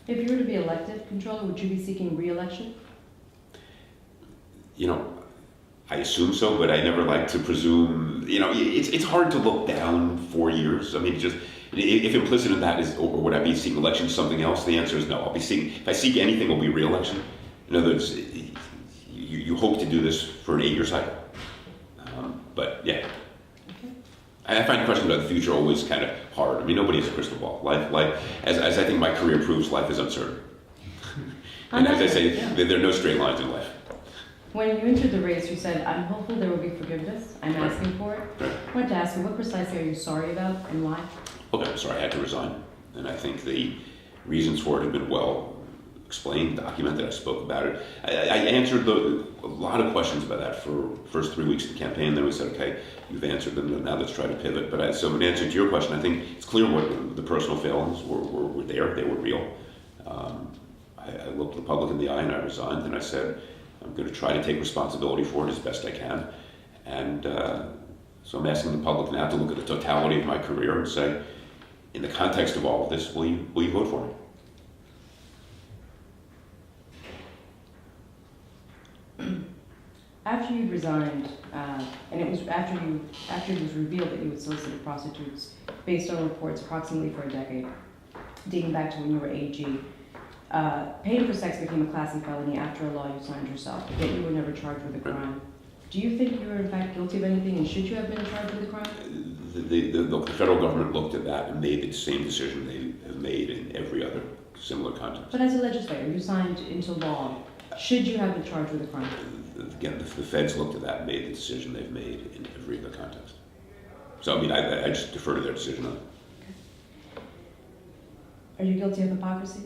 If you were to be elected Comptroller, would you be seeking re-election? You know, I assume so, but I never like to presume. You know, it's hard to look down 4 years. I mean, just if implicit in that is, or would I be seeking election something else? The answer is no. I'll be seeking. If I seek anything, it'll be re-election. In other words, you hope to do this for an 8-year cycle. But yeah, Okay. I find questions about the future always kind of hard. I mean, nobody has a crystal ball. Life, as I think my career proves, life is uncertain. And as I say, there are no straight lines in life. When you entered the race, you said, "I'm hopeful there will be forgiveness. I'm asking for it." Right. I wanted to ask you, what precisely are you sorry about and why? Okay, I'm sorry, I had to resign. And I think the reasons for it have been well explained, documented. I spoke about it. I answered a lot of questions about that for the first 3 weeks of the campaign. Then we said, okay, you've answered them, now let's try to pivot. But so in answer to your question, I think it's clear what the personal failings were there. They were real. I looked the public in the eye and I resigned, and I said, I'm going to try to take responsibility for it as best I can. And so I'm asking the public now to look at the totality of my career and say, in the context of all of this, will you vote for me? After you resigned, and it was after it was revealed that you had solicited prostitutes based on reports approximately for a decade, dating back to when you were AG, paying for sex became a class C felony after a law you signed yourself, yet you were never charged with a crime. Do you think you were in fact guilty of anything, and should you have been charged with a crime? The federal government looked at that and made the same decision they have made in every other similar context. But as a legislator, you signed into law. Should you have been charged with a crime? Again, the feds looked at that and made the decision they've made in every other context. So, I mean, I just defer to their decision on it. Are you guilty of hypocrisy?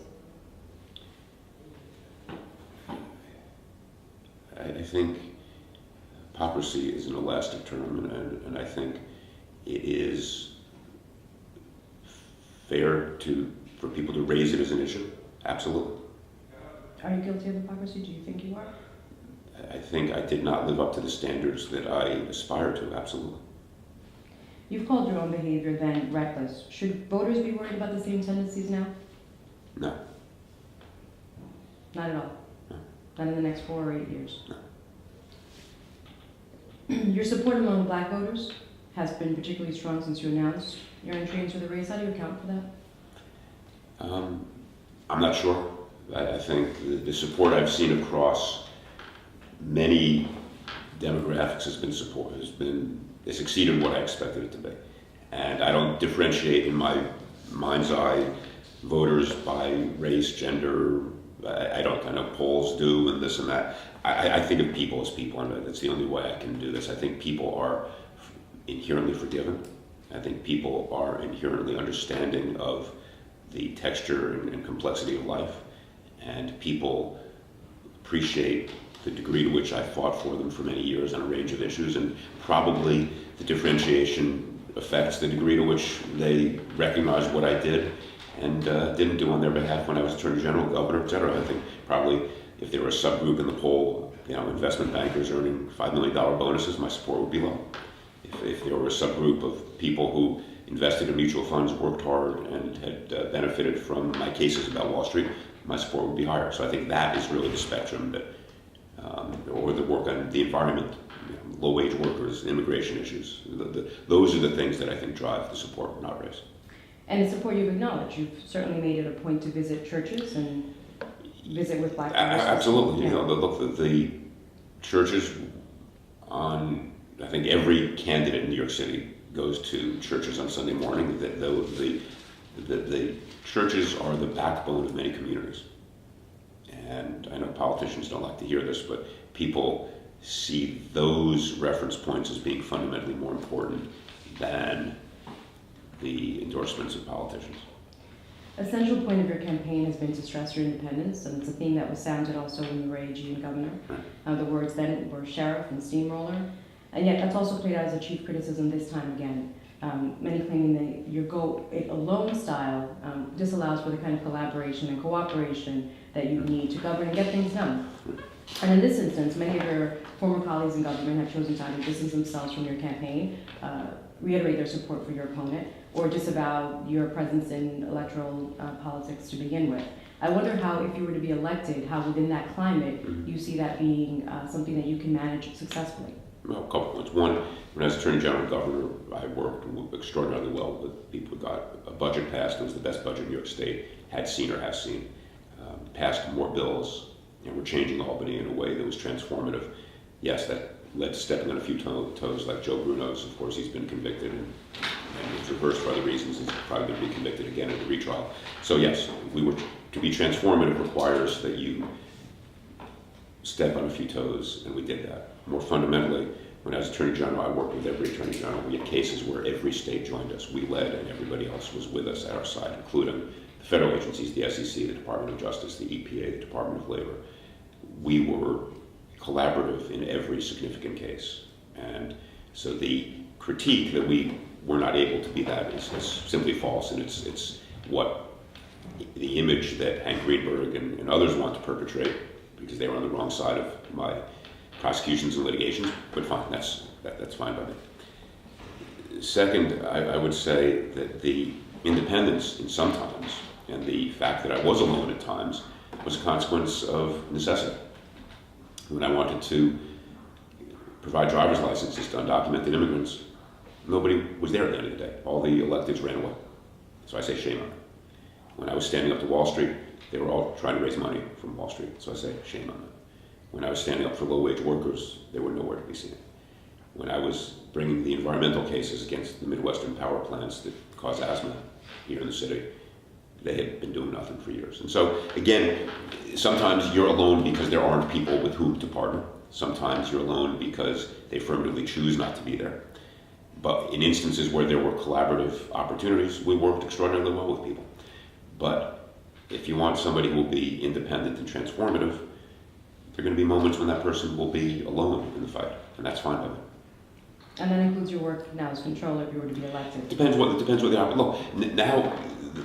I think hypocrisy is an elastic term, and I think it is fair for people to raise it as an issue. Absolutely. Are you guilty of hypocrisy? Do you think you are? I think I did not live up to the standards that I aspire to. Absolutely. You've called your own behavior then reckless. Should voters be worried about the same tendencies now? No. Not at all? No. Not in the next 4 or 8 years? No. Your support among black voters has been particularly strong since you announced your entry into the race. How do you account for that? I'm not sure. I think the support I've seen across many demographics has exceeded what I expected it to be. And I don't differentiate in my mind's eye voters by race, gender. I don't. I know polls do and this and that. I think of people as people, and that's the only way I can do this. I think people are inherently forgiving. I think people are inherently understanding of the texture and complexity of life. And people appreciate the degree to which I fought for them for many years on a range of issues, and probably the differentiation affects the degree to which they recognize what I did and didn't do on their behalf when I was Attorney General, Governor, etc. I think probably if there were a subgroup in the poll, investment bankers earning $5 million bonuses, my support would be low. If there were a subgroup of people who invested in mutual funds, worked hard, and had benefited from my cases about Wall Street, my support would be higher. So I think that is really the spectrum that, or the work on the environment, low-wage workers, immigration issues. Those are the things that I think drive the support, not race. And the support you've acknowledged. You've certainly made it a point to visit churches and visit with black voters. Absolutely. Yeah. Look, the churches on, I think every candidate in New York City goes to churches on Sunday morning. The churches are the backbone of many communities. And I know politicians don't like to hear this, but people see those reference points as being fundamentally more important than the endorsements of politicians. A central point of your campaign has been to stress your independence, and it's a theme that was sounded also when you were AG and governor. Right. The words then were sheriff and steamroller, and yet that's also played out as a chief criticism this time again. Many claiming that your go-it-alone style disallows for the kind of collaboration and cooperation that you need to govern and get things done. And in this instance, many of your former colleagues in government have chosen to either distance themselves from your campaign, reiterate their support for your opponent, or disavow your presence in electoral politics to begin with. I wonder how, if you were to be elected, how within that climate you see that being something that you can manage successfully. Well, a couple points. One, when I was Attorney General and Governor, I worked extraordinarily well with people who got a budget passed. It was the best budget New York State had seen or has seen. Passed more bills, and we're changing Albany in a way that was transformative. Yes, that led to stepping on a few toes, like Joe Bruno's. Of course, he's been convicted and was reversed for other reasons. He's probably going to be convicted again in the retrial. So yes, we were to be transformative requires that you step on a few toes, and we did that. More fundamentally, when I was Attorney General, I worked with every Attorney General. We had cases where every state joined us. We led, and everybody else was with us at our side, including the federal agencies, the SEC, the Department of Justice, the EPA, the Department of Labor. We were collaborative in every significant case. And so the critique that we were not able to be that is simply false, and it's what the image that Hank Greenberg and others want to perpetrate, because they were on the wrong side of my prosecutions and litigations, but fine, that's fine by me. Second, I would say that the independence in some times, and the fact that I was alone at times, was a consequence of necessity. When I wanted to provide driver's licenses to undocumented immigrants, nobody was there at the end of the day. All the electeds ran away. So I say shame on them. When I was standing up to Wall Street, they were all trying to raise money from Wall Street. So I say shame on them. When I was standing up for low-wage workers, they were nowhere to be seen. When I was bringing the environmental cases against the Midwestern power plants that cause asthma here in the city, they had been doing nothing for years. And so, again, sometimes you're alone because there aren't people with whom to partner. Sometimes you're alone because they affirmatively choose not to be there. But in instances where there were collaborative opportunities, we worked extraordinarily well with people. But if you want somebody who will be independent and transformative, there are going to be moments when that person will be alone in the fight, and that's fine by me. And that includes your work now as controller if you were to be elected. Depends what the look. Now,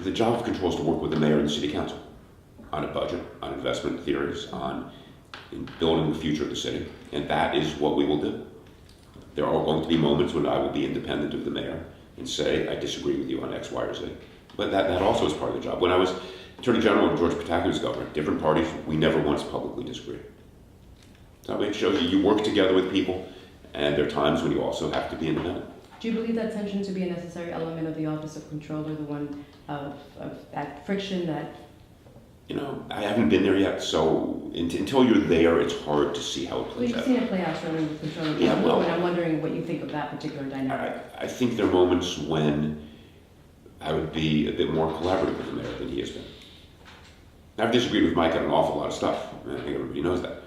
the job of control is to work with the mayor and the city council on a budget, on investment theories, in building the future of the city, and that is what we will do. There are going to be moments when I will be independent of the mayor and say, I disagree with you on X, Y, or Z. But that also is part of the job. When I was Attorney General and George Pataki was governor, different parties, we never once publicly disagreed. So it shows you work together with people, and there are times when you also have to be independent. Do you believe that tension to be a necessary element of the office of controller, the one of that friction that... You know, I haven't been there yet, so until you're there, it's hard to see how it plays out. Well, you've seen it play out certainly with controller. Yeah, well, and I'm wondering what you think of that particular dynamic. I think there are moments when I would be a bit more collaborative with the mayor than he has been. I've disagreed with Mike on an awful lot of stuff. I think everybody knows that.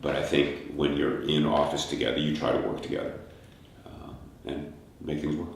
But I think when you're in office together, you try to work together and make things work.